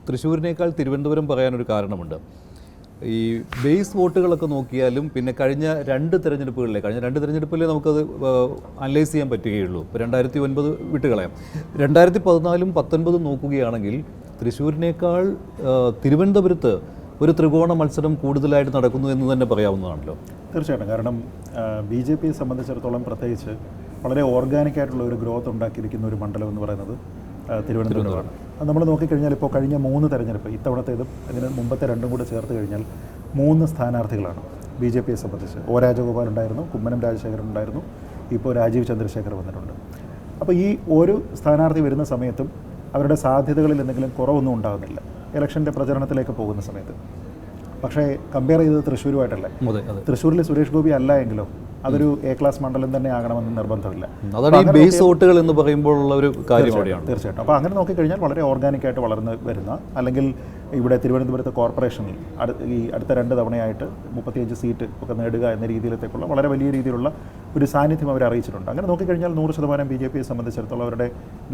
തൃശ്ശൂരിനേക്കാൾ തിരുവനന്തപുരം പറയാനൊരു കാരണമുണ്ട്. ഈ ബേസ് വോട്ടുകളൊക്കെ നോക്കിയാലും പിന്നെ കഴിഞ്ഞ രണ്ട് തെരഞ്ഞെടുപ്പിലെ നമുക്കത് അനലൈസ് ചെയ്യാൻ പറ്റുകയുള്ളൂ. ഇപ്പോൾ 2009 വിട്ടുകളയാം. 2014-ഉം 2019-ഉം നോക്കുകയാണെങ്കിൽ തൃശ്ശൂരിനേക്കാൾ തിരുവനന്തപുരത്ത് ഒരു ത്രികോണ മത്സരം കൂടുതലായിട്ട് നടക്കുന്നു എന്ന് തന്നെ പറയാവുന്നതാണല്ലോ. തീർച്ചയായിട്ടും. കാരണം BJPയെ സംബന്ധിച്ചിടത്തോളം പ്രത്യേകിച്ച് വളരെ ഓർഗാനിക്കായിട്ടുള്ള ഒരു ഗ്രോത്ത് ഉണ്ടാക്കിയിരിക്കുന്ന ഒരു മണ്ഡലം എന്ന് പറയുന്നത് തിരുവനന്തപുരമാണ്. അത് നമ്മൾ നോക്കിക്കഴിഞ്ഞാൽ ഇപ്പോൾ കഴിഞ്ഞ 3 തെരഞ്ഞെടുപ്പ്, ഇത്തവണത്തേതും അതിന് മുമ്പത്തെ 2 കൂടെ ചേർത്ത് കഴിഞ്ഞാൽ 3 സ്ഥാനാർത്ഥികളാണ് BJPയെ സംബന്ധിച്ച്. O രാജഗോപാൽ ഉണ്ടായിരുന്നു, കുമ്മനം രാജശേഖരൻ ഉണ്ടായിരുന്നു, ഇപ്പോൾ രാജീവ് ചന്ദ്രശേഖർ വന്നിട്ടുണ്ട്. അപ്പോൾ ഈ ഒരു സ്ഥാനാർത്ഥി വരുന്ന സമയത്തും അവരുടെ സാധ്യതകളിൽ എന്തെങ്കിലും കുറവൊന്നും ഉണ്ടാകുന്നില്ല ഇലക്ഷൻ്റെ പ്രചരണത്തിലേക്ക് പോകുന്ന സമയത്ത്. പക്ഷേ കമ്പയർ ചെയ്തത് തൃശ്ശൂരുമായിട്ടല്ലേ. തൃശ്ശൂരിൽ സുരേഷ് ഗോപി അല്ല എങ്കിലോ അതൊരു A ക്ലാസ് മണ്ഡലം തന്നെ ആകണമെന്ന് നിർബന്ധമില്ല. അതാണ് ഈ ബേസ് വോട്ടുകൾ എന്ന് പറയുമ്പോൾ ഉള്ള ഒരു കാര്യം. തീർച്ചയായിട്ടും. അപ്പോൾ അങ്ങനെ നോക്കിക്കഴിഞ്ഞാൽ വളരെ ഓർഗാനിക്കായിട്ട് വളർന്ന് വരുന്ന, അല്ലെങ്കിൽ ഇവിടെ തിരുവനന്തപുരത്ത് കോർപ്പറേഷനിൽ ഈ അടുത്ത 2 തവണയായിട്ട് 35 സീറ്റ് ഒക്കെ നേടുക എന്ന രീതിയിലത്തേക്കുള്ള വളരെ വലിയ രീതിയിലുള്ള ഒരു സാന്നിധ്യം അവർ അറിയിച്ചിട്ടുണ്ട്. അങ്ങനെ നോക്കിക്കഴിഞ്ഞാൽ 100% BJPയെ സംബന്ധിച്ചിടത്തോളം അവരുടെ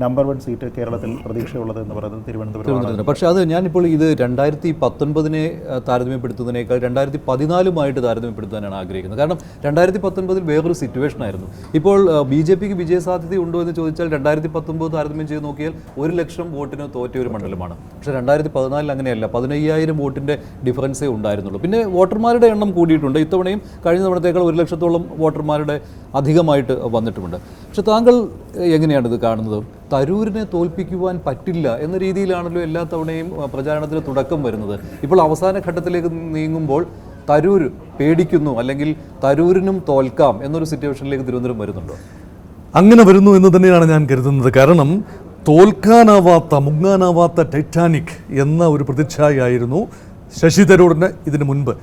നമ്പർ 1 സീറ്റ് കേരളത്തിൽ പ്രതീക്ഷയുള്ളത് എന്ന് പറയുന്നത് തിരുവനന്തപുരം. പക്ഷേ അത് ഞാനിപ്പോൾ ഇത് 2019-നെ താരതമ്യപ്പെടുത്തുന്നതിനേക്കാൾ 2014-ഉമായിട്ട് താരതമ്യപ്പെടുത്താനാണ് ആഗ്രഹിക്കുന്നത്. കാരണം 2019-ൽ വേറൊരു സിറ്റുവേഷൻ ആയിരുന്നു. ഇപ്പോൾ BJPക്ക് വിജയസാധ്യത ഉണ്ടോ എന്ന് ചോദിച്ചാൽ 2019 താരതമ്യം ചെയ്ത് നോക്കിയാൽ 1 ലക്ഷം വോട്ടിന് തോറ്റ ഒരു മണ്ഡലമാണ്. പക്ഷേ 2014-ൽ അങ്ങനെയല്ല, 15,000 വോട്ടിൻ്റെ ഡിഫറൻസേ ഉണ്ടായിരുന്നുള്ളൂ. പിന്നെ വോട്ടർമാരുടെ എണ്ണം കൂടിയിട്ടുണ്ട്. ഇത്തവണയും കഴിഞ്ഞ തവണത്തേക്കാൾ 1 ലക്ഷത്തോളം വോട്ടർമാരുടെ അധികമായിട്ട് വന്നിട്ടുമുണ്ട്. പക്ഷെ താങ്കൾ എങ്ങനെയാണ് ഇത് കാണുന്നത്? തരൂരിനെ തോൽപ്പിക്കുവാൻ പറ്റില്ല എന്ന രീതിയിലാണല്ലോ എല്ലാ തവണയും പ്രചാരണത്തിന് തുടക്കം വരുന്നത്. ഇപ്പോൾ അവസാന ഘട്ടത്തിലേക്ക് നീങ്ങുമ്പോൾ തരൂർ പേടിക്കുന്നു, അല്ലെങ്കിൽ തരൂരിനും തോൽക്കാം എന്നൊരു സിറ്റുവേഷനിലേക്ക് തിരുവനന്തപുരം വരുന്നുണ്ടോ? അങ്ങനെ വരുന്നു എന്ന് തന്നെയാണ് ഞാൻ കരുതുന്നത്. കാരണം തോൽക്കാനാവാത്ത, മുങ്ങാനാവാത്ത ടൈറ്റാനിക് എന്ന ഒരു പ്രതിച്ഛായായിരുന്നു ശശി തരൂരിന് ഇതിനു മുൻപ്.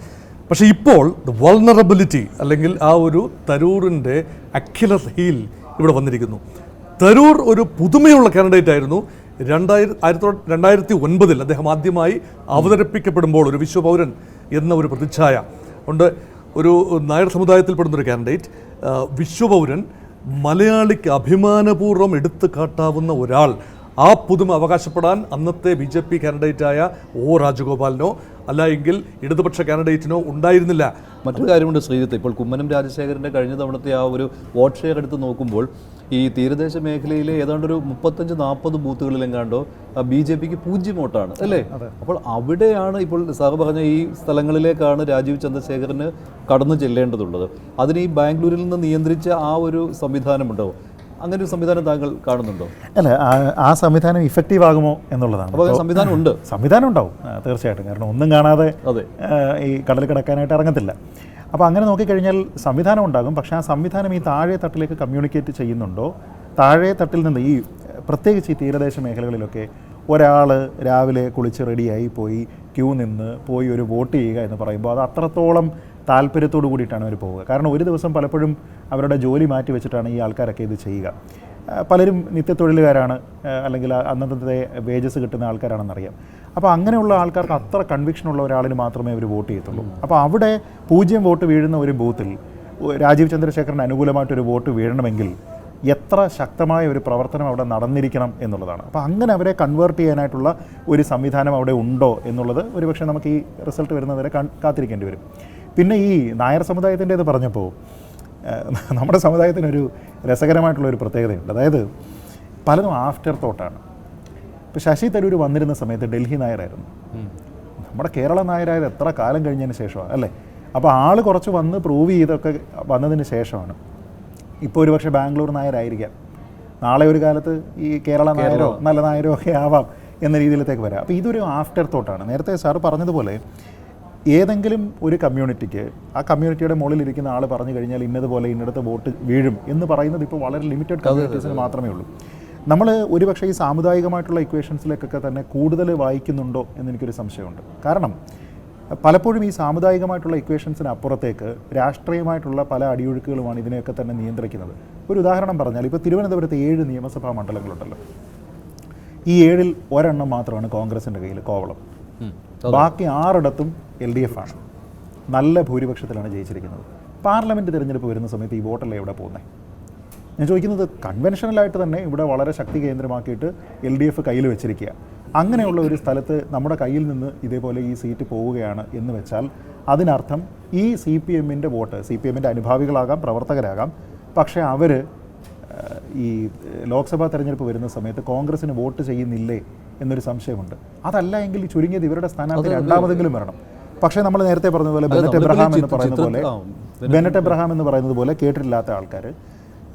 പക്ഷേ ഇപ്പോൾ വൾണറബിലിറ്റി, അല്ലെങ്കിൽ ആ ഒരു തരൂരിൻ്റെ അക്യുലർ ഹീൽ ഇവിടെ വന്നിരിക്കുന്നു. തരൂർ ഒരു പുതുമയുള്ള കാൻഡിഡേറ്റ് ആയിരുന്നു. 2009-ൽ അദ്ദേഹം ആദ്യമായി അവതരിപ്പിക്കപ്പെടുമ്പോൾ ഒരു വിശ്വപൗരൻ എന്ന ഒരു പ്രതിച്ഛായ ഉണ്ട്. ഒരു നായർ സമുദായത്തിൽപ്പെടുന്നൊരു കാൻഡിഡേറ്റ്, വിശ്വപൗരൻ, മലയാളിക്ക് അഭിമാനപൂർവ്വം എടുത്തു കാട്ടാവുന്ന ഒരാൾ. ആ പുതുമ അവകാശപ്പെടാൻ അന്നത്തെ BJP കാൻഡിഡേറ്റായ O രാജഗോപാലിനോ അല്ല എങ്കിൽ ഇടതുപക്ഷ കാൻഡിഡേറ്റിനോ ഉണ്ടായിരുന്നില്ല. മറ്റൊരു കാര്യമുണ്ട് ശ്രീജിത്ത്, ഇപ്പോൾ കുമ്മനം രാജശേഖരൻ്റെ കഴിഞ്ഞ തവണത്തെ ആ ഒരു വോട്ട് ഷെയർ എടുത്ത് നോക്കുമ്പോൾ ഈ തീരദേശ മേഖലയിലെ ഏതാണ്ട് ഒരു 35-40 ബൂത്തുകളിലെങ്ങാണ്ടോ BJPക്ക് 0 വോട്ടാണ് അല്ലേ? അപ്പോൾ അവിടെയാണ് ഇപ്പോൾ സാറ് പറഞ്ഞ ഈ സ്ഥലങ്ങളിലേക്കാണ് രാജീവ് ചന്ദ്രശേഖരന് കടന്നു ചെല്ലേണ്ടതുള്ളത്. അതിന് ഈ ബാംഗ്ലൂരിൽ നിന്ന് നിയന്ത്രിച്ച ആ ഒരു സംവിധാനമുണ്ടോ? അങ്ങനെ ഒരു സംവിധാനം താങ്കൾ കാണുന്നുണ്ടോ? അല്ല, ആ സംവിധാനം ഇഫക്റ്റീവ് ആകുമോ എന്നുള്ളതാണ്. അപ്പോൾ സംവിധാനം ഉണ്ട്, സംവിധാനം ഉണ്ടാവും തീർച്ചയായിട്ടും. കാരണം ഒന്നും കാണാതെ ഈ കടൽ കിടക്കാനായിട്ട് ഇറങ്ങത്തില്ല. അപ്പോൾ അങ്ങനെ നോക്കിക്കഴിഞ്ഞാൽ സംവിധാനം ഉണ്ടാകും. പക്ഷേ ആ സംവിധാനം ഈ താഴെ തട്ടിലേക്ക് കമ്മ്യൂണിക്കേറ്റ് ചെയ്യുന്നുണ്ടോ? താഴെ തട്ടിൽ നിന്ന് ഈ പ്രത്യേകിച്ച് ഈ തീരദേശ മേഖലകളിലൊക്കെ ഒരാൾ രാവിലെ കുളിച്ച് റെഡിയായി പോയി ക്യൂ നിന്ന് പോയി ഒരു വോട്ട് ചെയ്യുക എന്ന് പറയുമ്പോൾ അത് അത്രത്തോളം താല്പര്യത്തോടു കൂടിയിട്ടാണ് അവർ പോവുക. കാരണം ഒരു ദിവസം പലപ്പോഴും അവരുടെ ജോലി മാറ്റി വെച്ചിട്ടാണ് ഈ ആൾക്കാരൊക്കെ ഇത് ചെയ്യുക. പലരും നിത്യത്തൊഴിലുകാരാണ്, അല്ലെങ്കിൽ അന്നത്തെ വേജസ് കിട്ടുന്ന ആൾക്കാരാണെന്നറിയാം. അപ്പോൾ അങ്ങനെയുള്ള ആൾക്കാർക്ക് അത്ര കൺവിക്ഷനുള്ള ഒരാളിന് മാത്രമേ അവർ വോട്ട് ചെയ്യത്തുള്ളൂ. അപ്പോൾ അവിടെ 0 വോട്ട് വീഴുന്ന ഒരു ബൂത്തിൽ രാജീവ് ചന്ദ്രശേഖരന് അനുകൂലമായിട്ടൊരു വോട്ട് വീഴണമെങ്കിൽ എത്ര ശക്തമായ ഒരു പ്രവർത്തനം അവിടെ നടന്നിരിക്കണം എന്നുള്ളതാണ്. അപ്പോൾ അങ്ങനെ അവരെ കൺവേർട്ട് ചെയ്യാനായിട്ടുള്ള ഒരു സംവിധാനം അവിടെ ഉണ്ടോ എന്നുള്ളത് ഒരുപക്ഷെ നമുക്ക് ഈ റിസൾട്ട് വരുന്നവരെ കാത്തിരിക്കേണ്ടി വരും. പിന്നെ ഈ നായർ സമുദായത്തിൻ്റേത് പറഞ്ഞപ്പോൾ നമ്മുടെ സമുദായത്തിനൊരു രസകരമായിട്ടുള്ളൊരു പ്രത്യേകതയുണ്ട്. അതായത് പലതും ആഫ്റ്റർ തോട്ടാണ്. ഇപ്പോൾ ശശി തരൂർ വന്നിരുന്ന സമയത്ത് ഡൽഹി നായരായിരുന്നു. നമ്മുടെ കേരള നായരായത് എത്ര കാലം കഴിഞ്ഞതിന് ശേഷമാണ് അല്ലേ? അപ്പോൾ ആൾ കുറച്ച് വന്ന് പ്രൂവ് ചെയ്തൊക്കെ വന്നതിന് ശേഷമാണ്. ഇപ്പോൾ ഒരുപക്ഷെ ബാംഗ്ലൂർ നായരായിരിക്കാം, നാളെ ഒരു കാലത്ത് ഈ കേരള നായരോ നല്ല നായരോ ഒക്കെ ആവാം എന്ന രീതിയിലേക്ക് വരാം. അപ്പോൾ ഇതൊരു ആഫ്റ്റർ തോട്ടാണ്. നേരത്തെ സാറ് പറഞ്ഞതുപോലെ ഏതെങ്കിലും ഒരു കമ്മ്യൂണിറ്റിക്ക് ആ കമ്മ്യൂണിറ്റിയുടെ മുകളിലിരിക്കുന്ന ആൾ പറഞ്ഞു കഴിഞ്ഞാൽ ഇന്നതുപോലെ ഇന്നടത്ത് വോട്ട് വീഴും എന്ന് പറയുന്നത് ഇപ്പോൾ വളരെ ലിമിറ്റഡ് കമ്മ്യൂണിറ്റീസിന് മാത്രമേ ഉള്ളൂ. നമ്മൾ ഒരുപക്ഷെ ഈ സാമുദായികമായിട്ടുള്ള ഇക്വേഷൻസിലേക്കൊക്കെ തന്നെ കൂടുതൽ വായിക്കുന്നുണ്ടോ എന്നെനിക്കൊരു സംശയമുണ്ട്. കാരണം പലപ്പോഴും ഈ സാമുദായികമായിട്ടുള്ള ഇക്വേഷൻസിന് അപ്പുറത്തേക്ക് രാഷ്ട്രീയമായിട്ടുള്ള പല അടിയൊഴുക്കുകളുമാണ് ഇതിനെയൊക്കെ തന്നെ നിയന്ത്രിക്കുന്നത്. ഒരു ഉദാഹരണം പറഞ്ഞാൽ ഇപ്പോൾ തിരുവനന്തപുരത്ത് 7 നിയമസഭാ മണ്ഡലങ്ങളുണ്ടല്ലോ. ഈ 7-ൽ ഒരെണ്ണം മാത്രമാണ് കോൺഗ്രസിൻ്റെ കയ്യിൽ, കോവളം. ബാക്കി 6 LDF ആണ്. നല്ല ഭൂരിപക്ഷത്തിലാണ് ജയിച്ചിരിക്കുന്നത്. പാർലമെൻറ്റ് തിരഞ്ഞെടുപ്പ് വരുന്ന സമയത്ത് ഈ വോട്ടല്ലേ എവിടെ പോകുന്നത്? ഞാൻ ചോദിക്കുന്നത്, കൺവെൻഷനലായിട്ട് തന്നെ ഇവിടെ വളരെ ശക്തി കേന്ദ്രമാക്കിയിട്ട് LDF കയ്യിൽ വെച്ചിരിക്കുക. അങ്ങനെയുള്ള ഒരു സ്ഥലത്ത് നമ്മുടെ കയ്യിൽ നിന്ന് ഇതേപോലെ ഈ സീറ്റ് പോവുകയാണ് എന്ന് വെച്ചാൽ അതിനർത്ഥം ഈ സി പി എമ്മിൻ്റെ വോട്ട്, സി പി എമ്മിൻ്റെ അനുഭാവികളാകാം, പ്രവർത്തകരാകാം, പക്ഷേ അവർ ഈ ലോക്സഭാ തെരഞ്ഞെടുപ്പ് വരുന്ന സമയത്ത് കോൺഗ്രസ്സിന് വോട്ട് ചെയ്യുന്നില്ലേ എന്നൊരു സംശയമുണ്ട്. അതല്ല എങ്കിൽ ചുരുങ്ങിയത് ഇവരുടെ സ്ഥാനാർത്ഥി രണ്ടാമതെങ്കിലും വരണം. പക്ഷേ നമ്മൾ നേരത്തെ പറഞ്ഞതുപോലെ ബെനറ്റ് എബ്രഹാം എന്ന് പറയുന്നത് പോലെ കേട്ടിട്ടില്ലാത്ത ആൾക്കാർ,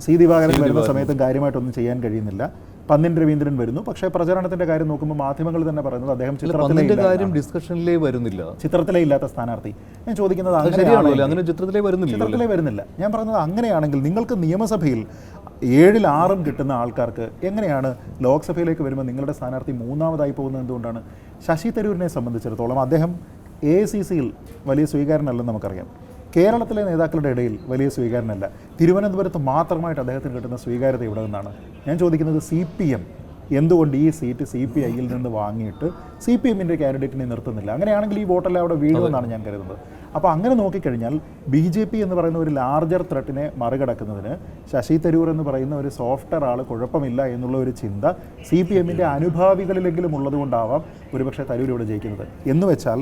സി ദിവാകരൻ വരുന്ന സമയത്ത് കാര്യമായിട്ടൊന്നും ചെയ്യാൻ കഴിയുന്നില്ല. പന്നിൻ രവീന്ദ്രൻ വരുന്നു, പക്ഷേ പ്രചാരണത്തിന്റെ കാര്യം നോക്കുമ്പോൾ മാധ്യമങ്ങൾ തന്നെ പറയുന്നത് അദ്ദേഹം ചിത്രത്തിലേ ഇല്ലാത്ത സ്ഥാനാർത്ഥി. ഞാൻ ചോദിക്കുന്നത് ചിത്രത്തിലേ വരുന്നില്ല. ഞാൻ പറയുന്നത് അങ്ങനെയാണെങ്കിൽ നിങ്ങൾക്ക് നിയമസഭയിൽ 7-ൽ 6 കിട്ടുന്ന ആൾക്കാർക്ക് എങ്ങനെയാണ് ലോക്സഭയിലേക്ക് വരുമ്പോൾ നിങ്ങളുടെ സ്ഥാനാർത്ഥി മൂന്നാമതായി പോകുന്നത്? എന്തുകൊണ്ടാണ്? ശശി തരൂരിനെ സംബന്ധിച്ചിടത്തോളം അദ്ദേഹം AICCയിൽ വലിയ സ്വീകാരനല്ലെന്ന് നമുക്കറിയാം. കേരളത്തിലെ നേതാക്കളുടെ ഇടയിൽ വലിയ സ്വീകാരനല്ല. തിരുവനന്തപുരത്ത് മാത്രമായിട്ട് അദ്ദേഹത്തിന് കിട്ടുന്ന സ്വീകാര്യത ഇവിടെ നിന്നാണ്. ഞാൻ ചോദിക്കുന്നത് CPM എന്തുകൊണ്ട് ഈ സീറ്റ് CPIയിൽ നിന്ന് വാങ്ങിയിട്ട് CPMൻ്റെ കാൻഡിഡേറ്റിനെ നിർത്തുന്നില്ല? അങ്ങനെയാണെങ്കിൽ ഈ വോട്ടെല്ലാം അവിടെ വീഴുമെന്നാണ് ഞാൻ കരുതുന്നത്. അപ്പോൾ അങ്ങനെ നോക്കിക്കഴിഞ്ഞാൽ BJP എന്ന് പറയുന്ന ഒരു ലാർജർ ത്രെട്ടിനെ മറികടക്കുന്നതിന് ശശി തരൂർ എന്ന് പറയുന്ന ഒരു സോഫ്റ്റർ ആൾ കുഴപ്പമില്ല എന്നുള്ള ഒരു ചിന്ത CPMൻ്റെ അനുഭാവികളിലെങ്കിലും ഉള്ളതുകൊണ്ടാവാം ഒരുപക്ഷെ തരൂർ ഇവിടെ ജയിക്കുന്നത്. എന്ന് വെച്ചാൽ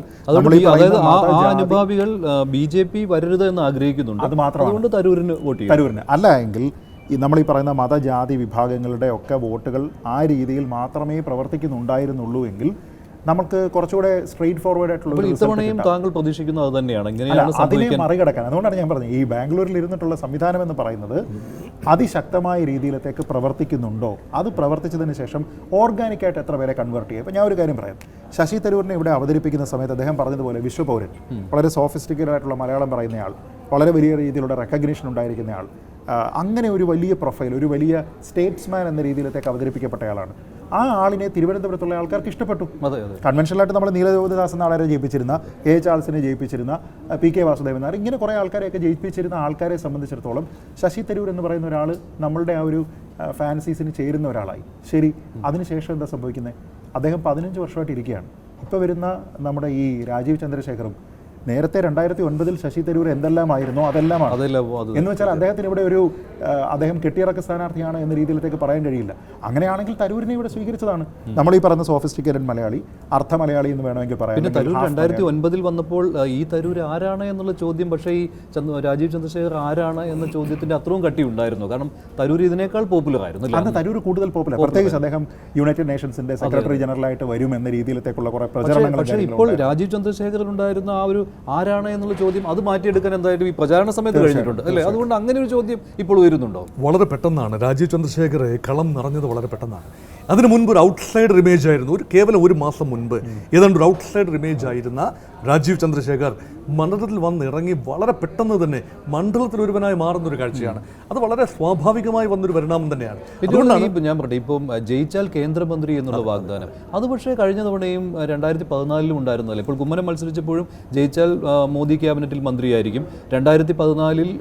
അനുഭാവികൾ BJP വരരുത് എന്ന് ആഗ്രഹിക്കുന്നുണ്ട്. അത് മാത്രമാണ് തരൂരിന്. അല്ല എങ്കിൽ നമ്മൾ ഈ പറയുന്ന മതജാതി വിഭാഗങ്ങളുടെ ഒക്കെ വോട്ടുകൾ ആ രീതിയിൽ മാത്രമേ പ്രവർത്തിക്കുന്നുണ്ടായിരുന്നുള്ളൂ എങ്കിൽ നമുക്ക് കുറച്ചുകൂടെ സ്ട്രെയിറ്റ് ഫോർവേഡ് ആയിട്ടുള്ള താങ്കൾ പ്രതീക്ഷിക്കുന്നത് അത് തന്നെയാണ്. അതിനെ മറികടക്കാൻ. അതുകൊണ്ടാണ് ഞാൻ പറഞ്ഞത് ഈ ബാംഗ്ലൂരിൽ ഇരുന്നിട്ടുള്ള സംവിധാനം എന്ന് പറയുന്നത് അതിശക്തമായ രീതിയിലത്തേക്ക് പ്രവർത്തിക്കുന്നുണ്ടോ, അത് പ്രവർത്തിച്ചതിന് ശേഷം ഓർഗാനിക്കായിട്ട് എത്ര പേരെ കൺവേർട്ട് ചെയ്യുക. ഇപ്പോൾ ഞാൻ ഒരു കാര്യം പറയാം. ശശി തരൂരിനെ ഇവിടെ അവതരിപ്പിക്കുന്ന സമയത്ത് അദ്ദേഹം പറഞ്ഞതുപോലെ വിശ്വപൗരൻ, വളരെ സോഫിസ്റ്റിക്കേറ്റഡ് ആയിട്ടുള്ള മലയാളം പറയുന്നയാൾ, വളരെ വലിയ രീതിയിലുള്ള റെക്കഗ്നീഷൻ ഉണ്ടായിരിക്കുന്നയാൾ, അങ്ങനെ ഒരു വലിയ പ്രൊഫൈൽ, ഒരു വലിയ സ്റ്റേറ്റ്സ്മാൻ എന്ന രീതിയിലത്തേക്ക് അവതരിപ്പിക്കപ്പെട്ടയാളാണ്. ആ ആളിനെ തിരുവനന്തപുരത്തുള്ള ആൾക്കാർക്ക് ഇഷ്ടപ്പെട്ടു. കൺവെൻഷനലായിട്ട് നമ്മൾ നീലജ്യോതിദാസ് നാളെ ജയിപ്പിച്ചിരുന്ന, A. ചാൾസിനെ ജയിപ്പിച്ചിരുന്ന, PK വാസുദേവൻ നായർ, ഇങ്ങനെ കുറേ ആൾക്കാരെയൊക്കെ ജയിപ്പിച്ചിരുന്ന ആൾക്കാരെ സംബന്ധിച്ചിടത്തോളം ശശി തരൂർ എന്ന് പറയുന്ന ഒരാൾ നമ്മളുടെ ആ ഒരു ഫാൻസീസിന് ചേരുന്ന ഒരാളായി. ശരി, അതിനുശേഷം എന്താ സംഭവിക്കുന്നത്? അദ്ദേഹം 15 വർഷമായിട്ട് ഇരിക്കുകയാണ്. ഇപ്പോൾ വരുന്ന നമ്മുടെ ഈ രാജീവ് ചന്ദ്രശേഖറും നേരത്തെ 2009 ശശി തരൂർ എന്തെല്ലാമായിരുന്നോ അതെല്ലാമാണ്. എന്ന് വെച്ചാൽ അദ്ദേഹത്തിന് ഇവിടെ ഒരു അദ്ദേഹം കെട്ടിയിറക്ക സ്ഥാനാർത്ഥിയാണ് എന്ന രീതിയിലേക്ക് പറയാൻ കഴിയില്ല. അങ്ങനെയാണെങ്കിൽ തരൂരിനെ ഇവിടെ സ്വീകരിച്ചതാണ്. നമ്മൾ ഈ പറയുന്ന സോഫിസ്റ്റിക്കേറ്റഡ് മലയാളി, അർത്ഥ മലയാളി എന്ന് വേണമെങ്കിൽ പറയാം. പിന്നെ തരൂർ 2009 വന്നപ്പോൾ ഈ തരൂർ ആരാണ് എന്നുള്ള ചോദ്യം, പക്ഷേ ഈ രാജീവ് ചന്ദ്രശേഖർ ആരാണ് എന്ന ചോദ്യത്തിന്റെ അത്രയും കട്ടി ഉണ്ടായിരുന്നു. കാരണം തരൂർ ഇതിനേക്കാൾ പോപ്പുലർ ആയിരുന്നു. അന്ന് തരൂർ കൂടുതൽ പോപ്പുലർ, പ്രത്യേകിച്ച് അദ്ദേഹം യുണൈറ്റഡ് നേഷൻസിന്റെ സെക്രട്ടറി ജനറൽ ആയിട്ട് വരും എന്ന രീതിയിലേക്കുള്ള കുറെ പ്രചരണങ്ങൾ. പക്ഷേ ഇപ്പോൾ രാജീവ് ചന്ദ്രശേഖരൻ ഉണ്ടായിരുന്ന ആ ഒരു ആരാണ് എന്നുള്ള ചോദ്യം അത് മാറ്റിയെടുക്കാൻ എന്തായാലും ഈ പ്രചാരണ സമയത്ത് കഴിഞ്ഞിട്ടുണ്ട് അല്ലേ? അതുകൊണ്ട് അങ്ങനെ ഒരു ചോദ്യം ഇപ്പോൾ വരുന്നുണ്ടോ? വളരെ പെട്ടെന്നാണ് രാജീവ് ചന്ദ്രശേഖറെ കളം നിറഞ്ഞത്. വളരെ പെട്ടെന്നാണ്. അതിനു മുൻപ് ഒരു ഔട്ട്സൈഡർ ഇമേജ് ആയിരുന്നു. കേവലം 1 മാസം മുൻപ് ഏതാണ്ട് ഒരു ഔട്ട്സൈഡർ ഇമേജ് ആയിരുന്ന രാജീവ് ചന്ദ്രശേഖർ മണ്ഡലത്തിൽ വന്നിറങ്ങി വളരെ പെട്ടെന്ന് തന്നെ മണ്ഡലത്തിൽ ഒരുവനായി മാറുന്നൊരു കാഴ്ചയാണ്. അത് വളരെ സ്വാഭാവികമായി വന്നൊരു പരിണാമം തന്നെയാണ്. അതുകൊണ്ടാണ് ഞാൻ പറഞ്ഞത് ഇപ്പം ജയിച്ചാൽ കേന്ദ്രമന്ത്രി എന്നുള്ള വാഗ്ദാനം അത് പക്ഷേ കഴിഞ്ഞ തവണയും 2014 ഉണ്ടായിരുന്നല്ലോ. ഇപ്പോൾ കുമ്മനം മത്സരിച്ചപ്പോഴും ജയിച്ചാൽ മോദി ക്യാബിനറ്റിൽ മന്ത്രിയായിരിക്കും. 2014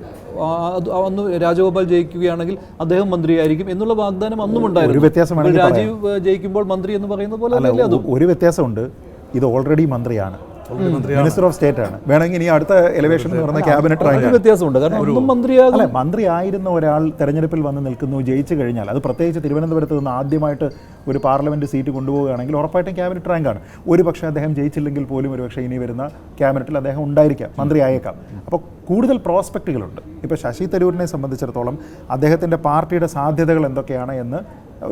അന്ന് രാജഗോപാൽ ജയിക്കുകയാണെങ്കിൽ അദ്ദേഹം മന്ത്രിയായിരിക്കും എന്നുള്ള വാഗ്ദാനം അന്നും ഉണ്ടായിരുന്നു. രാജീവ് ജയിക്കുമ്പോൾ മന്ത്രി എന്ന് പറയുന്നത് പോലെ ഒരു വ്യത്യാസമുണ്ട്. ഇത് ഓൾറെഡി മന്ത്രിയാണ്, മിനിസ്റ്റർ ഓഫ് സ്റ്റേറ്റ് ആണ്. വേണമെങ്കിൽ ഇനി അടുത്ത എലിവേഷൻ എന്ന് പറഞ്ഞ ക്യാബിനറ്റ് റാങ്ക് വ്യത്യാസമുണ്ട്. കാരണം മന്ത്രി ആയിരുന്ന ഒരാൾ തെരഞ്ഞെടുപ്പിൽ വന്ന് നിൽക്കുന്നു, ജയിച്ചു കഴിഞ്ഞാൽ അത് പ്രത്യേകിച്ച് തിരുവനന്തപുരത്ത് നിന്ന് ആദ്യമായിട്ട് ഒരു പാർലമെന്റ് സീറ്റ് കൊണ്ടുപോവുകയാണെങ്കിൽ ഉറപ്പായിട്ടും ക്യാബിനറ്റ് റാങ്കാണ്. ഒരു പക്ഷേ അദ്ദേഹം ജയിച്ചില്ലെങ്കിൽ പോലും ഒരു പക്ഷേ ഇനി വരുന്ന ക്യാബിനറ്റിൽ അദ്ദേഹം ഉണ്ടായിരിക്കാം, മന്ത്രി ആയേക്കാം. അപ്പോൾ കൂടുതൽ പ്രോസ്പെക്റ്റുകളുണ്ട്. ഇപ്പോൾ ശശി തരൂരിനെ സംബന്ധിച്ചിടത്തോളം അദ്ദേഹത്തിൻ്റെ പാർട്ടിയുടെ സാധ്യതകൾ എന്തൊക്കെയാണ് എന്ന്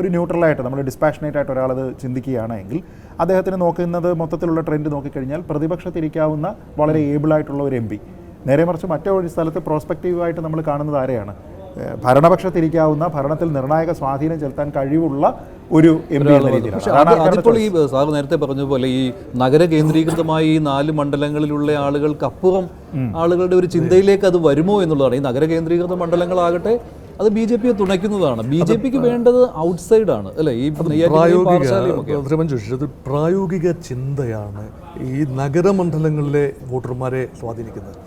ഒരു ന്യൂട്രലായിട്ട് നമ്മൾ ഡിസ്പാഷനേറ്റ് ആയിട്ട് ഒരാളത് ചിന്തിക്കുകയാണെങ്കിൽ അദ്ദേഹത്തിന് നോക്കുന്നത് മൊത്തത്തിലുള്ള ട്രെൻഡ് നോക്കിക്കഴിഞ്ഞാൽ പ്രതിപക്ഷത്തിരിക്കാവുന്ന വളരെ ഏബിളായിട്ടുള്ള ഒരു MP. നേരെ മറിച്ച് മറ്റൊരു സ്ഥലത്ത് പ്രോസ്പെക്റ്റീവായിട്ട് നമ്മൾ കാണുന്നത് ആരെയാണ്? ഭരണപക്ഷത്തിരിക്കാവുന്ന, ഭരണത്തിൽ നിർണായക സ്വാധീനം ചെലുത്താൻ കഴിവുള്ള ഒരു MP എന്ന രീതിയിലാണ്. അതിപ്പോൾ ഈ സാർ നേരത്തെ പറഞ്ഞതുപോലെ ഈ നഗര കേന്ദ്രീകൃതമായി ഈ 4 മണ്ഡലങ്ങളിലുള്ള ആളുകൾക്കപ്പുറം ആളുകളുടെ ഒരു ചിന്തയിലേക്ക് അത് വരുമോ എന്നുള്ളതാണ്. ഈ നഗര കേന്ദ്രീകൃത മണ്ഡലങ്ങളാകട്ടെ അത് BJPയെ തുണയ്ക്കുന്നതാണ്. BJPക്ക് വേണ്ടത് ഔട്ട്സൈഡാണ് അല്ലേ? ഈ പ്രായോഗിക ചിന്തയാണ് ഈ നഗരമണ്ഡലങ്ങളിലെ വോട്ടർമാരെ സ്വാധീനിക്കുന്നത്.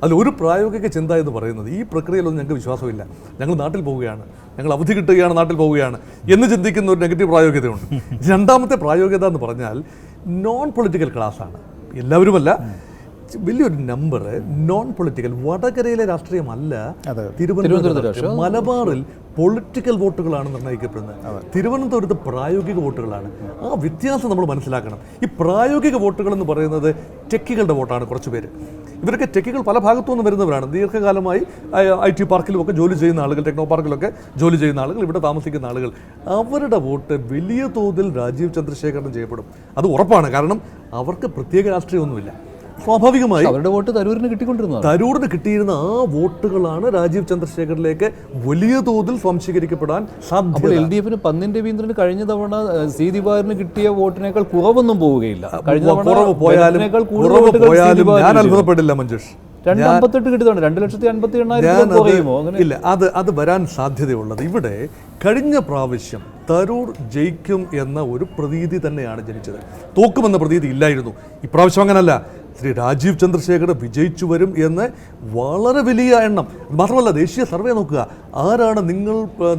അതിലൊരു പ്രായോഗിക ചിന്ത എന്ന് പറയുന്നത് ഈ പ്രക്രിയയിലൊന്നും ഞങ്ങൾക്ക് വിശ്വാസമില്ല, ഞങ്ങൾ നാട്ടിൽ പോവുകയാണ്, ഞങ്ങൾ അവധി കിട്ടുകയാണ്, നാട്ടിൽ പോവുകയാണ് എന്ന് ചിന്തിക്കുന്ന ഒരു നെഗറ്റീവ് പ്രായോഗികതയുണ്ട്. രണ്ടാമത്തെ പ്രായോഗികത എന്ന് പറഞ്ഞാൽ നോൺ പൊളിറ്റിക്കൽ ക്ലാസ്സാണ്. എല്ലാവരുമല്ല, വലിയൊരു നമ്പർ നോൺ പൊളിറ്റിക്കൽ വടകരയിലെ രാഷ്ട്രീയമല്ല അതെ. തിരുവനന്തപുരം രാഷ്ട്രീയം. മലബാറിൽ പൊളിറ്റിക്കൽ വോട്ടുകളാണ് നിർണ്ണയിക്കപ്പെടുന്നത്. തിരുവനന്തപുരത്ത് പ്രായോഗിക വോട്ടുകളാണ്. ആ വ്യത്യാസം നമ്മൾ മനസ്സിലാക്കണം. ഈ പ്രായോഗിക വോട്ടുകൾ എന്ന് പറയുന്നത് ടെക്കികളുടെ വോട്ടാണ്. കുറച്ച് പേര് ഇവരൊക്കെ ടെക്കികൾ പല ഭാഗത്തു നിന്നും വരുന്നവരാണ്. ദീർഘകാലമായി IT പാർക്കിലുമൊക്കെ ജോലി ചെയ്യുന്ന ആളുകൾ, ടെക്നോ പാർക്കിലൊക്കെ ജോലി ചെയ്യുന്ന ആളുകൾ, ഇവിടെ താമസിക്കുന്ന ആളുകൾ, അവരുടെ വോട്ട് വലിയ തോതിൽ രാജീവ് ചന്ദ്രശേഖരൻ ചെയ്യപ്പെടും. അത് ഉറപ്പാണ്. കാരണം അവർക്ക് പ്രത്യേക രാഷ്ട്രീയമൊന്നുമില്ല. സ്വാഭാവികമായി അവരുടെ വോട്ട് തരൂരിന് കിട്ടിക്കൊണ്ടിരുന്നത്, തരൂരിന് കിട്ടിയിരുന്ന ആ വോട്ടുകളാണ് രാജീവ് ചന്ദ്രശേഖറിലേക്ക് വലിയ തോതിൽ സ്വാംശീകരിക്കപ്പെടാൻ സാധ്യത. LDF പന്നിൻ രവീന്ദ്രന് കഴിഞ്ഞ തവണ സി ദിവാകരന് കിട്ടിയ വോട്ടിനേക്കാൾ കുറവൊന്നും പോവുകയില്ല. കഴിഞ്ഞ കുറവ് പോയാലും ഞാൻ അത്ഭുതപ്പെടില്ല മഞ്ജുഷ്. 258 കിട്ടിയതാണ്. 2,58,000 കുറയുമോ? അങ്ങനെ ഇല്ല, അത് വരാൻ സാധ്യതയുള്ളത്. ഇവിടെ കഴിഞ്ഞ പ്രാവശ്യം തരൂർ ജയിക്കും എന്ന ഒരു പ്രതീതി തന്നെയാണ് ജനിച്ചത്. തോക്കുമെന്ന പ്രതീതി ഇല്ലായിരുന്നു. ഇപ്രാവശ്യം അങ്ങനല്ല. ശ്രീ രാജീവ് ചന്ദ്രശേഖർ വിജയിച്ചു വരും എന്ന് വളരെ വലിയ എണ്ണം. മാത്രമല്ല, ദേശീയ സർവേ നോക്കുക. ആരാണ്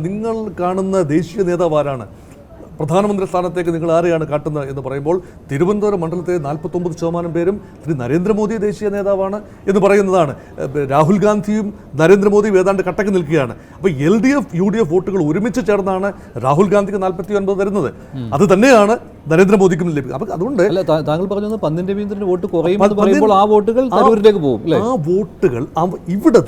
നിങ്ങൾ കാണുന്ന ദേശീയ നേതാവ് ആരാണ്? പ്രധാനമന്ത്രി സ്ഥാനത്തേക്ക് നിങ്ങൾ ആരെയാണ് കാട്ടുന്നത് എന്ന് പറയുമ്പോൾ തിരുവനന്തപുരം മണ്ഡലത്തെ 49% പേരും ശ്രീ നരേന്ദ്രമോദി ദേശീയ നേതാവാണ് എന്ന് പറയുന്നതാണ്. രാഹുൽ ഗാന്ധിയും നരേന്ദ്രമോദിയും ഏതാണ്ട് കട്ടക്ക് നിൽക്കുകയാണ്. അപ്പോൾ LDF UDF വോട്ടുകൾ ഒരുമിച്ച് ചേർന്നാണ് രാഹുൽ ഗാന്ധിക്ക് 49 വരുന്നത്. അത് തന്നെയാണ് നരേന്ദ്രമോദിക്കും ലഭിക്കുക. അപ്പം അതുകൊണ്ട് താങ്കൾ പറഞ്ഞു പന്നിൻ രവീന്ദ്രന്റെ വോട്ട് കുറയുമെന്ന് പറയുമ്പോൾ ആ വോട്ടുകൾ തരൂരിലേക്ക് പോകും. ആ വോട്ടുകൾ ഇവിടെ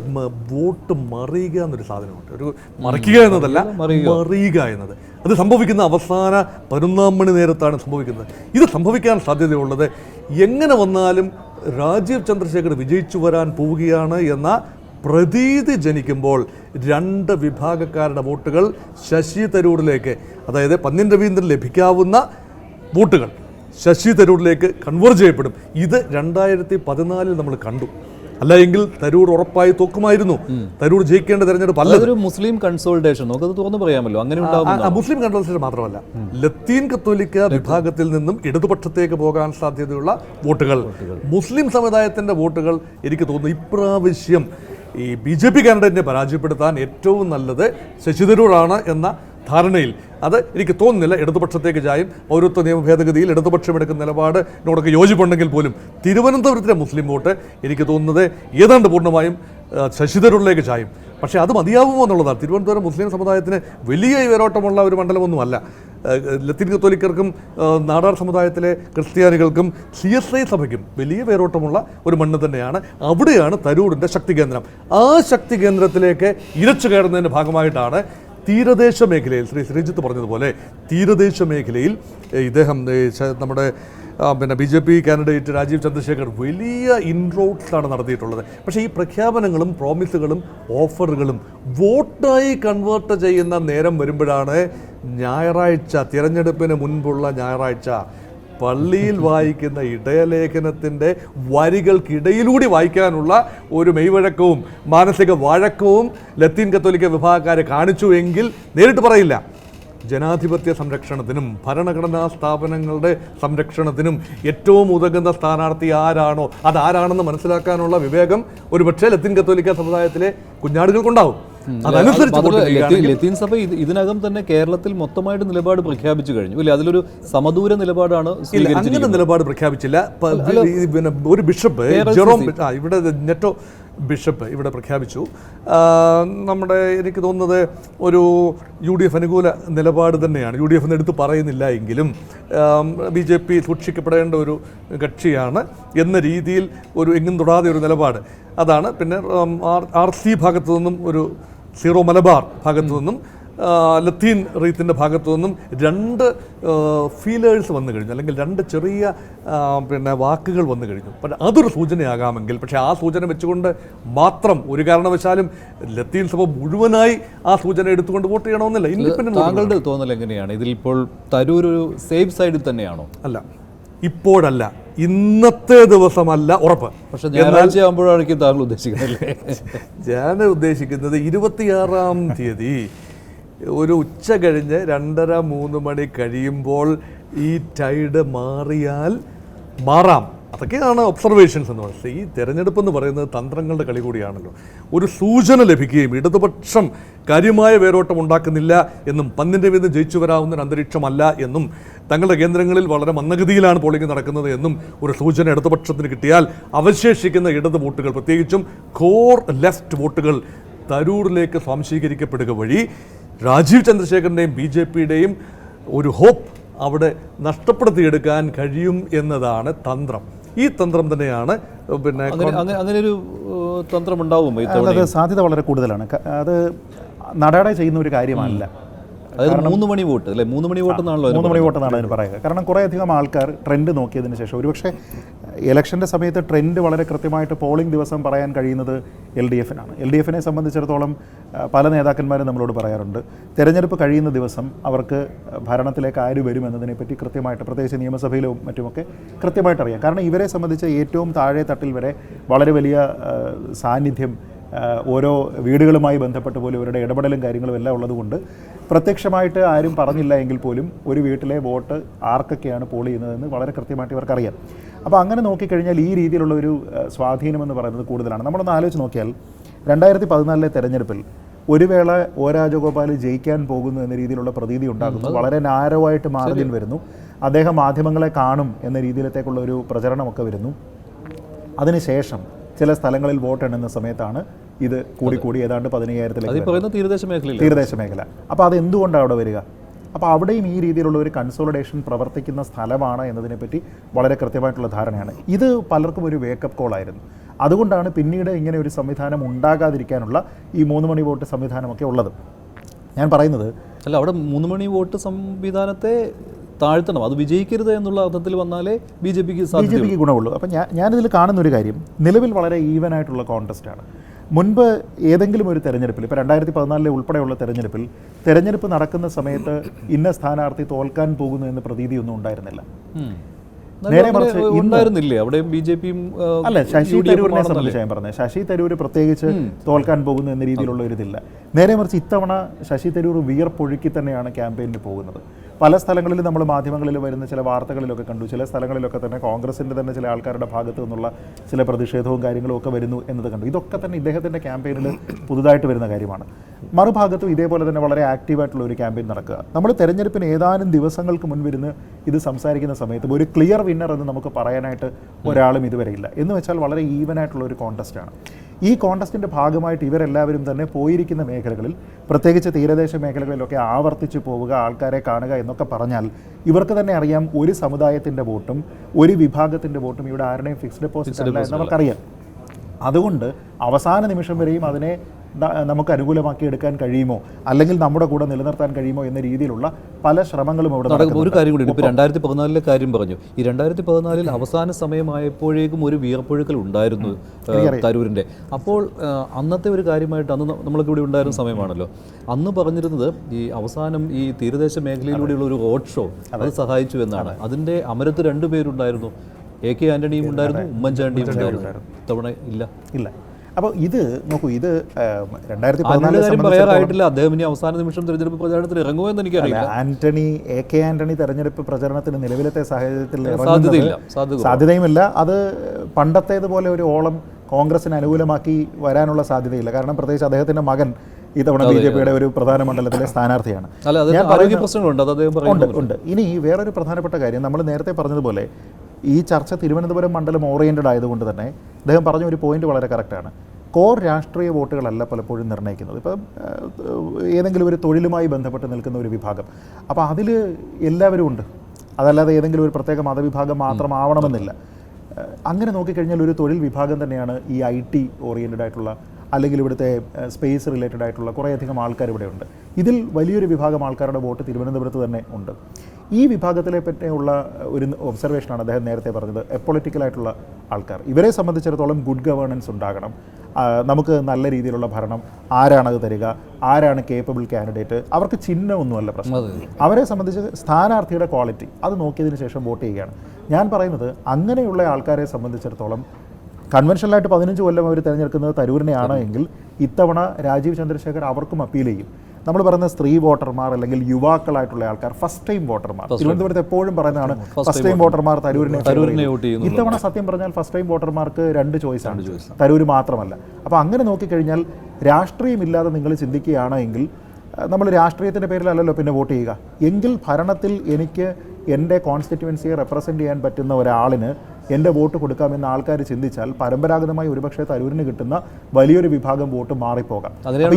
വോട്ട് മറിയുക എന്നൊരു സാധനമുണ്ട്. ഒരു മറിക്കുക എന്നതല്ല, മറിയുക എന്നത്. അത് സംഭവിക്കുന്ന അവസാന 11 മണി നേരത്താണ് സംഭവിക്കുന്നത്. ഇത് സംഭവിക്കാൻ സാധ്യതയുള്ളത് എങ്ങനെ വന്നാലും രാജീവ് ചന്ദ്രശേഖർ വിജയിച്ചു വരാൻ പോവുകയാണ് എന്ന പ്രതീതി ജനിക്കുമ്പോൾ 2 വിഭാഗക്കാരുടെ വോട്ടുകൾ ശശി തരൂരിലേക്ക്, അതായത് പന്നിൻ രവീന്ദ്രൻ ലഭിക്കാവുന്ന വോട്ടുകൾ ശശി തരൂരിലേക്ക് കൺവേർട്ട് ചെയ്യപ്പെടും. ഇത് 2014 നമ്മൾ കണ്ടു. അല്ല എങ്കിൽ തരൂർ ഉറപ്പായി തോക്കുമായിരുന്നു. തരൂർ ജയിക്കേണ്ട തെരഞ്ഞെടുപ്പ് അല്ല. അതൊരു മുസ്ലിം കൺസോൾട്ടേഷൻ, നമുക്കത് തുറന്നു പറയാമല്ലോ. അങ്ങനെ മുസ്ലിം കൺസോൾട്ടേഷൻ മാത്രമല്ല, ലത്തീൻ കത്തോലിക്ക വിഭാഗത്തിൽ നിന്നും ഇടതുപക്ഷത്തേക്ക് പോകാൻ സാധ്യതയുള്ള വോട്ടുകൾ, മുസ്ലിം സമുദായത്തിന്റെ വോട്ടുകൾ എനിക്ക് തോന്നുന്നു ഇപ്രാവശ്യം ഈ BJP കാൻഡിഡേറ്റിനെ പരാജയപ്പെടുത്താൻ ഏറ്റവും നല്ലത് ശശി തരൂറാണ് എന്ന ധാരണയിൽ അത് എനിക്ക് തോന്നുന്നില്ല ഇടതുപക്ഷത്തേക്ക് ചായും. പൗരത്വ നിയമ ഭേദഗതിയിൽ ഇടതുപക്ഷം എടുക്കുന്ന നിലപാടിനോടൊക്കെ യോജിപ്പുണ്ടെങ്കിൽ പോലും തിരുവനന്തപുരത്തിലെ മുസ്ലിം വോട്ട് എനിക്ക് തോന്നുന്നത് ഏതാണ്ട് പൂർണ്ണമായും ശശി തരൂരിലേക്ക് ചായും. പക്ഷേ അത് മതിയാവുമോ എന്നുള്ളതാണ്. തിരുവനന്തപുരം മുസ്ലിം സമുദായത്തിന് വലിയ വേരോട്ടമുള്ള ഒരു മണ്ഡലമൊന്നുമല്ല. ലത്തീൻ കത്തോലിക്കർക്കും നാടാർ സമുദായത്തിലെ ക്രിസ്ത്യാനികൾക്കും CSI സഭയ്ക്കും വലിയ വേരോട്ടമുള്ള ഒരു മണ്ണ് തന്നെയാണ്. അവിടെയാണ് തരൂരിൻ്റെ ശക്തി കേന്ദ്രം. ആ ശക്തി കേന്ദ്രത്തിലേക്ക് ഇരച്ചു കയറുന്നതിൻ്റെ ഭാഗമായിട്ടാണ് തീരദേശ മേഖലയിൽ ശ്രീ ശ്രീജിത്ത് പറഞ്ഞതുപോലെ തീരദേശ മേഖലയിൽ ഇദ്ദേഹം നമ്മുടെ BJP കാൻഡിഡേറ്റ് രാജീവ് ചന്ദ്രശേഖർ വലിയ ഇൻറോട്ട്സാണ് നടത്തിയിട്ടുള്ളത്. പക്ഷേ ഈ പ്രഖ്യാപനങ്ങളും പ്രോമിസുകളും ഓഫറുകളും വോട്ടായി കൺവേർട്ട് ചെയ്യുന്ന നേരം വരുമ്പോഴാണ് ഞായറാഴ്ച, തിരഞ്ഞെടുപ്പിന് മുൻപുള്ള ഞായറാഴ്ച പള്ളിയിൽ വായിക്കുന്ന ഇടയലേഖനത്തിൻ്റെ വരികൾക്കിടയിലൂടെ വായിക്കാനുള്ള ഒരു മെയ്വഴക്കവും മാനസിക വഴക്കവും ലത്തീൻ കത്തോലിക്ക വിഭാഗക്കാരെ കാണിച്ചുവെങ്കിൽ നേരിട്ട് പറയില്ല. ജനാധിപത്യ സംരക്ഷണത്തിനും ഭരണഘടനാ സ്ഥാപനങ്ങളുടെ സംരക്ഷണത്തിനും ഏറ്റവും ഉതകുന്ന സ്ഥാനാർത്ഥി ആരാണോ അതാരാണെന്ന് മനസ്സിലാക്കാനുള്ള വിവേകം ഒരുപക്ഷെ ലത്തീൻ കത്തോലിക്ക സമുദായത്തിലെ കുഞ്ഞാടുകൾക്കുണ്ടാവും. ലത്തീൻ സഭ ഇതിനകം തന്നെ കേരളത്തിൽ മൊത്തമായിട്ട് നിലപാട് പ്രഖ്യാപിച്ചു കഴിഞ്ഞു അല്ലേ? അതിലൊരു സമദൂര നിലപാടാണ്. അങ്ങനെ നിലപാട് പ്രഖ്യാപിച്ചില്ല. ഒരു ബിഷപ്പ് ജെറോം ഇവിടെ നെറ്റോ ബിഷപ്പ് ഇവിടെ പ്രഖ്യാപിച്ചു. നമ്മുടെ എനിക്ക് തോന്നുന്നത് ഒരു UDF അനുകൂല നിലപാട് തന്നെയാണ്. UDF എന്ന് എടുത്ത് പറയുന്നില്ല എങ്കിലും BJP സൂക്ഷിക്കപ്പെടേണ്ട ഒരു കക്ഷിയാണ് എന്ന രീതിയിൽ ഒരു എങ്ങും തൊടാതെ ഒരു നിലപാട് അതാണ്. പിന്നെ RC ഭാഗത്തു നിന്നും ഒരു സീറോ മലബാർ ഭാഗത്തു നിന്നും ലത്തീൻ റീത്തിൻ്റെ ഭാഗത്തു നിന്നും 2 ഫീലേഴ്സ് വന്നു കഴിഞ്ഞു, അല്ലെങ്കിൽ 2 ചെറിയ വാക്കുകൾ വന്നു കഴിഞ്ഞു. പക്ഷേ അതൊരു സൂചനയാകാമെങ്കിൽ, പക്ഷേ ആ സൂചന വെച്ചുകൊണ്ട് മാത്രം ഒരു കാരണവശാലും ലത്തീൻ സഭ മുഴുവനായി ആ സൂചന എടുത്തുകൊണ്ട് വോട്ട് ചെയ്യണമെന്നില്ല. ഇൻഡിപെൻഡന്റ്. താങ്കളുടെ തോന്നൽ എങ്ങനെയാണ്? ഇതിൽ ഇപ്പോൾ തരൂർ ഒരു സേഫ് സൈഡിൽ തന്നെയാണോ? അല്ല, ഇപ്പോഴല്ല, ഇന്നത്തെ ദിവസമല്ല, ഉറപ്പ്. പക്ഷെ ഞായറാഴ്ച ആകുമ്പോഴായിരിക്കും താങ്കൾ ഉദ്ദേശിക്കുന്നത്. ഞാൻ ഉദ്ദേശിക്കുന്നത് 26-ാം തീയതി ഒരു ഉച്ച കഴിഞ്ഞ് 2:30-3 മണി കഴിയുമ്പോൾ ഈ ടൈഡ് മാറാം. അതൊക്കെയാണ് ഒബ്സർവേഷൻസ് എന്ന് പറയുന്നത്. ഈ തെരഞ്ഞെടുപ്പ് എന്ന് പറയുന്നത് തന്ത്രങ്ങളുടെ കളി കൂടിയാണല്ലോ. ഒരു സൂചന ലഭിക്കുകയും ഇടതുപക്ഷം കാര്യമായ വേരോട്ടം ഉണ്ടാക്കുന്നില്ല എന്നും പന്നിൻ്റെ വീന്ന് ജയിച്ചു വരാവുന്ന ഒരു അന്തരീക്ഷമല്ല എന്നും തങ്ങളുടെ കേന്ദ്രങ്ങളിൽ വളരെ മന്ദഗതിയിലാണ് പോളിംഗ് നടക്കുന്നത് എന്നും ഒരു സൂചന ഇടതുപക്ഷത്തിന് കിട്ടിയാൽ അവശേഷിക്കുന്ന ഇടത് വോട്ടുകൾ, പ്രത്യേകിച്ചും കോർ ലെഫ്റ്റ് വോട്ടുകൾ തരൂരിലേക്ക് സ്വാംശീകരിക്കപ്പെടുക വഴി രാജീവ് ചന്ദ്രശേഖരൻ്റെയും BJPയുടെയും ഒരു ഹോപ്പ് അവിടെ നഷ്ടപ്പെടുത്തിയെടുക്കാൻ കഴിയും എന്നതാണ് തന്ത്രം. ഈ തന്ത്രം തന്നെയാണ് പിന്നെ അങ്ങനെ ഒരു തന്ത്രം ഉണ്ടാവും. അത് സാധ്യത വളരെ കൂടുതലാണ്. അത് നടാടെ ചെയ്യുന്ന ഒരു കാര്യമല്ല. അതായത് 3 മണി വോട്ട് അല്ലേ? 3 മണി വോട്ട് എന്നാണല്ലോ 3 മണി വോട്ട് എന്നാണ് അതിന് പറയുക. കാരണം കുറേയധികം ആൾക്കാർ ട്രെൻഡ് നോക്കിയതിന് ശേഷം, ഒരുപക്ഷെ ഇലക്ഷൻ്റെ സമയത്ത് ട്രെൻഡ് വളരെ കൃത്യമായിട്ട് പോളിംഗ് ദിവസം പറയാൻ കഴിയുന്നത് LDF-നാണ്. LDF-നെ സംബന്ധിച്ചിടത്തോളം പല നേതാക്കന്മാരും നമ്മളോട് പറയാറുണ്ട്, തെരഞ്ഞെടുപ്പ് കഴിയുന്ന ദിവസം അവർക്ക് ഭരണത്തിലേക്ക് ആര് വരും എന്നതിനെപ്പറ്റി കൃത്യമായിട്ട്, പ്രത്യേകിച്ച് നിയമസഭയിലും മറ്റുമൊക്കെ കൃത്യമായിട്ട് അറിയാം. കാരണം ഇവരെ സംബന്ധിച്ച് ഏറ്റവും താഴെ തട്ടിൽ വരെ വളരെ വലിയ സാന്നിധ്യം, ഓരോ വീടുകളുമായി ബന്ധപ്പെട്ട് പോലും ഇവരുടെ ഇടപെടലും കാര്യങ്ങളും എല്ലാം ഉള്ളതുകൊണ്ട് പ്രത്യക്ഷമായിട്ട് ആരും പറഞ്ഞില്ല എങ്കിൽ പോലും ഒരു വീട്ടിലെ വോട്ട് ആർക്കൊക്കെയാണ് പോൾ ചെയ്യുന്നതെന്ന് വളരെ കൃത്യമായിട്ട് ഇവർക്കറിയാം. അപ്പോൾ അങ്ങനെ നോക്കിക്കഴിഞ്ഞാൽ ഈ രീതിയിലുള്ള ഒരു സ്വാധീനമെന്ന് പറയുന്നത് കൂടുതലാണ്. നമ്മളൊന്ന് ആലോചിച്ച് നോക്കിയാൽ 2014 തെരഞ്ഞെടുപ്പിൽ ഒരു വേള ഒ രാജഗോപാൽ ജയിക്കാൻ പോകുന്നു എന്ന രീതിയിലുള്ള പ്രതീതി ഉണ്ടാകുന്നു. വളരെ നാരോവായിട്ട് മാർജിൻ വരുന്നു. അദ്ദേഹം മാധ്യമങ്ങളെ കാണും എന്ന രീതിയിലത്തേക്കുള്ള ഒരു പ്രചരണമൊക്കെ വരുന്നു. അതിനുശേഷം ചില സ്ഥലങ്ങളിൽ വോട്ട് എണ്ണുന്ന സമയത്താണ് ഇത് കൂടി ഏതാണ്ട് 15,000 തീരദേശ മേഖല. അപ്പോൾ അത് എന്തുകൊണ്ടാണ് അവിടെ വരിക? അപ്പോൾ അവിടെയും ഈ രീതിയിലുള്ള ഒരു കൺസോളിഡേഷൻ പ്രവർത്തിക്കുന്ന സ്ഥലമാണ് എന്നതിനെപ്പറ്റി വളരെ കൃത്യമായിട്ടുള്ള ധാരണയാണ്. ഇത് പലർക്കും ഒരു വേക്കപ്പ് കോളായിരുന്നു. അതുകൊണ്ടാണ് പിന്നീട് ഇങ്ങനെ ഒരു സംവിധാനം ഉണ്ടാകാതിരിക്കാനുള്ള ഈ 3 മണി വോട്ട് സംവിധാനമൊക്കെ ഉള്ളത്. ഞാൻ പറയുന്നത് അല്ല, അവിടെ 3 മണി വോട്ട് സംവിധാനത്തെ താഴ്ത്തണം, അത് വിജയിക്കരുത് എന്നുള്ള അർത്ഥത്തിൽ വന്നാലേ BJPക്ക് ഗുണമുള്ളൂ. അപ്പം ഞാനിതിൽ കാണുന്നൊരു കാര്യം, നിലവിൽ വളരെ ഈവനായിട്ടുള്ള കോൺടെസ്റ്റാണ്. മുൻപ് ഏതെങ്കിലും ഒരു തെരഞ്ഞെടുപ്പിൽ, ഇപ്പോൾ 2014 ഉൾപ്പെടെയുള്ള തെരഞ്ഞെടുപ്പ് നടക്കുന്ന സമയത്ത് ഇന്ന സ്ഥാനാർത്ഥി തോൽക്കാൻ പോകുന്നു എന്ന പ്രതീതിയൊന്നും ഉണ്ടായിരുന്നില്ല. നേരെ മറിച്ച് ഉണ്ടായിരുന്നില്ലേ അവിടെ BJPയും? അല്ല, ശശി തരൂരിനെ സംബന്ധിച്ച് ഞാൻ പറഞ്ഞത്, ശശി തരൂർ പ്രത്യേകിച്ച് തോൽക്കാൻ പോകുന്നു എന്ന രീതിയിലുള്ള ഒരു ഇതില്ല. നേരെ മറിച്ച് ഇത്തവണ ശശി തരൂർ വിയർപ്പൊഴുക്കി തന്നെയാണ് ക്യാമ്പയിനിൽ പോകുന്നത്. പല സ്ഥലങ്ങളിലും നമ്മൾ മാധ്യമങ്ങളിൽ വരുന്ന ചില വാർത്തകളിലൊക്കെ കണ്ടു, ചില സ്ഥലങ്ങളിലൊക്കെ തന്നെ കോൺഗ്രസിൻ്റെ തന്നെ ചില ആൾക്കാരുടെ ഭാഗത്തു നിന്നുള്ള ചില പ്രതിഷേധവും കാര്യങ്ങളും ഒക്കെ വരുന്നു എന്നത് കണ്ടു. ഇതൊക്കെ തന്നെ ഇദ്ദേഹത്തിൻ്റെ ക്യാമ്പയിനിൽ പുതുതായിട്ട് വരുന്ന കാര്യമാണ്. മറുഭാഗത്തും ഇതേപോലെ തന്നെ വളരെ ആക്റ്റീവായിട്ടുള്ള ഒരു ക്യാമ്പയിൻ നടക്കുക. നമ്മൾ തെരഞ്ഞെടുപ്പിന് ഏതാനും ദിവസങ്ങൾക്ക് മുൻപിരുന്ന് ഇത് സംസാരിക്കുന്ന സമയത്ത് ഒരു ക്ലിയർ വിന്നർ എന്ന് നമുക്ക് പറയാനായിട്ട് ഒരാളും ഇതുവരെ ഇല്ല. എന്ന് വെച്ചാൽ വളരെ ഈവനായിട്ടുള്ള ഒരു കോൺടെസ്റ്റാണ്. ഈ കോൺടെസ്റ്റിൻ്റെ ഭാഗമായിട്ട് ഇവരെല്ലാവരും തന്നെ പോയിരിക്കുന്ന മേഖലകളിൽ, പ്രത്യേകിച്ച് തീരദേശ മേഖലകളിലൊക്കെ ആവർത്തിച്ച് പോവുക, ആൾക്കാരെ കാണുക എന്നൊക്കെ പറഞ്ഞാൽ ഇവർക്ക് തന്നെ അറിയാം ഒരു സമുദായത്തിൻ്റെ വോട്ടും ഒരു വിഭാഗത്തിൻ്റെ വോട്ടും ഇവിടെ ആരുടെയും ഫിക്സ്ഡ് ഡെപ്പോസിറ്റ് അല്ല എന്ന് നമുക്കറിയാം. അതുകൊണ്ട് അവസാന നിമിഷം വരെയും അതിനെ നമുക്ക് അനുകൂലമാക്കി എടുക്കാൻ കഴിയുമോ, അല്ലെങ്കിൽ നമ്മുടെ കൂടെ നിലനിർത്താൻ കഴിയുമോ എന്ന രീതിയിലുള്ള പല ശ്രമങ്ങളും ഇവിടെ നടക്കുന്നു. ഒരു കാര്യം കൂടി, ഇപ്പോൾ 2014 കാര്യം പറഞ്ഞു. ഈ 2014 അവസാന സമയമായപ്പോഴേക്കും ഒരു വിയർപ്പൊഴുക്കൽ ഉണ്ടായിരുന്നു തരൂരിൻ്റെ. അപ്പോൾ അന്നത്തെ ഒരു കാര്യമായിട്ട്, അന്ന് നമ്മളൊക്കെ ഇവിടെ ഉണ്ടായിരുന്ന സമയമാണല്ലോ, അന്ന് പറഞ്ഞിരുന്നത് ഈ അവസാനം ഈ തീരദേശ മേഖലയിലൂടെയുള്ള ഒരു റോഡ് ഷോ അത് സഹായിച്ചു എന്നാണ്. അതിൻ്റെ അമരത്ത് 2 പേരുണ്ടായിരുന്നു, AK ആന്റണിയും ഉണ്ടായിരുന്നു, ഉമ്മൻചാണ്ടിയും ഉണ്ടായിരുന്നു. ഇത്തവണ ഇല്ല. അപ്പോൾ ഇത് നോക്കൂ, ഇത് 2014 പറയാറായിട്ടില്ല. അദ്ദേഹം ഇനി അവസാന നിമിഷം തെരഞ്ഞെടുപ്പ് പ്രചാരണത്തിന് ഇറങ്ങുമെന്ന് എനിക്കറിയില്ല. AK ആന്റണി തെരഞ്ഞെടുപ്പ് പ്രചരണത്തിന് നിലവിലത്തെ സാഹചര്യത്തിൽ സാധ്യതയുമില്ല. അത് പണ്ടത്തേതുപോലെ ഒരു ഓളം കോൺഗ്രസിന് അനുകൂലമാക്കി വരാനുള്ള സാധ്യതയില്ല. കാരണം പ്രത്യേകിച്ച് അദ്ദേഹത്തിൻ്റെ മകൻ ഇത്തവണ BJPയുടെ ഒരു പ്രധാന മണ്ഡലത്തിലെ സ്ഥാനാർത്ഥിയാണ്. ഉണ്ട്. ഇനി വേറൊരു പ്രധാനപ്പെട്ട കാര്യം, നമ്മൾ നേരത്തെ പറഞ്ഞതുപോലെ ഈ ചർച്ച തിരുവനന്തപുരം മണ്ഡലം ഓറിയൻറ്റഡ് ആയതുകൊണ്ട് തന്നെ അദ്ദേഹം പറഞ്ഞ ഒരു പോയിന്റ് വളരെ കറക്റ്റാണ്. കോർ രാഷ്ട്രീയ വോട്ടുകളല്ല പലപ്പോഴും നിർണ്ണയിക്കുന്നത്. ഇപ്പം ഏതെങ്കിലും ഒരു തൊഴിലുമായി ബന്ധപ്പെട്ട് നിൽക്കുന്ന ഒരു വിഭാഗം, അപ്പോൾ അതിൽ എല്ലാവരും ഉണ്ട്. അതല്ലാതെ ഏതെങ്കിലും ഒരു പ്രത്യേക മതവിഭാഗം മാത്രമാവണമെന്നില്ല. അങ്ങനെ നോക്കിക്കഴിഞ്ഞാൽ ഒരു തൊഴിൽ വിഭാഗം തന്നെയാണ് ഈ IT ഓറിയൻറ്റഡ് ആയിട്ടുള്ള, അല്ലെങ്കിൽ ഇവിടുത്തെ സ്പേസ് റിലേറ്റഡ് ആയിട്ടുള്ള കുറേയധികം ആൾക്കാർ ഇവിടെ ഉണ്ട്. ഇതിൽ വലിയൊരു വിഭാഗം ആൾക്കാരുടെ വോട്ട് തിരുവനന്തപുരത്ത് തന്നെ ഉണ്ട്. ഈ വിഭാഗത്തിലെ പറ്റിയുള്ള ഒരു ഒബ്സർവേഷനാണ് അദ്ദേഹം നേരത്തെ പറഞ്ഞത്. എപ്പൊളിറ്റിക്കലായിട്ടുള്ള ആൾക്കാർ, ഇവരെ സംബന്ധിച്ചിടത്തോളം ഗുഡ് ഗവേണൻസ് ഉണ്ടാകണം, നമുക്ക് നല്ല രീതിയിലുള്ള ഭരണം, ആരാണത് തരിക, ആരാണ് കേപ്പബിൾ കാൻഡിഡേറ്റ്, അവർക്ക് ചിഹ്നമൊന്നുമല്ല പ്രശ്നം. അവരെ സംബന്ധിച്ച് സ്ഥാനാർത്ഥിയുടെ ക്വാളിറ്റി അത് നോക്കിയതിന് ശേഷം വോട്ട് ചെയ്യുകയാണ്. ഞാൻ പറയുന്നത് അങ്ങനെയുള്ള ആൾക്കാരെ സംബന്ധിച്ചിടത്തോളം കൺവെൻഷനലായിട്ട് 15 കൊല്ലം അവർ തിരഞ്ഞെടുക്കുന്നത് തരൂരിനെയാണ് എങ്കിൽ ഇത്തവണ രാജീവ് ചന്ദ്രശേഖർ അവർക്കും അപ്പീൽ ചെയ്യും. നമ്മൾ പറയുന്ന സ്ത്രീ വോട്ടർമാർ അല്ലെങ്കിൽ യുവാക്കളായിട്ടുള്ള ആൾക്കാർ ഫസ്റ്റ് ടൈം വോട്ടർമാർ തിരുവനന്തപുരത്ത് എപ്പോഴും പറയുന്നതാണ് ഫസ്റ്റ് ടൈം വോട്ടർമാർ തരൂരിനെ വോട്ട് ചെയ്യുന്നു. ഇത്തവണ സത്യം പറഞ്ഞാൽ ഫസ്റ്റ് ടൈം വോട്ടർമാർക്ക് 2 ചോയ്സാണ്, തരൂർ മാത്രമല്ല. അപ്പോൾ അങ്ങനെ നോക്കിക്കഴിഞ്ഞാൽ രാഷ്ട്രീയമില്ലാതെ നിങ്ങൾ ചിന്തിക്കുകയാണെങ്കിൽ നമ്മൾ രാഷ്ട്രീയത്തിൻ്റെ പേരിലല്ലല്ലോ പിന്നെ വോട്ട് ചെയ്യുക. എങ്കിൽ ഭരണത്തിൽ എനിക്ക് എൻ്റെ കോൺസ്റ്റിറ്റ്യുവൻസിയെ റെപ്രസെൻ്റ് ചെയ്യാൻ പറ്റുന്ന ഒരാളിന് എൻ്റെ വോട്ട് കൊടുക്കാമെന്ന് ആൾക്കാർ ചിന്തിച്ചാൽ പരമ്പരാഗതമായി ഒരുപക്ഷെ തരൂരിന് കിട്ടുന്ന വലിയൊരു വിഭാഗം വോട്ട് മാറിപ്പോകാം. അതിനാണ്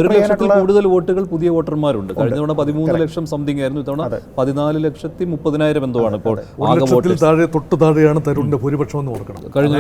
ഒരു ലക്ഷത്തിൽ കൂടുതൽ വോട്ടുകൾ പുതിയ വോട്ടർമാരുണ്ട്. കഴിഞ്ഞ തവണ 13 ലക്ഷം സംതിങ് ആയിരുന്നു, ഇത്തവണ 14,30,000 എന്തോ ആണ് ഇപ്പോൾ ആകെ വോട്ട്. താഴെ തൊട്ട് താഴെയാണ് തരൂരിന്റെ ഭൂരിപക്ഷം എന്ന് ഓർക്കണം. കഴിഞ്ഞ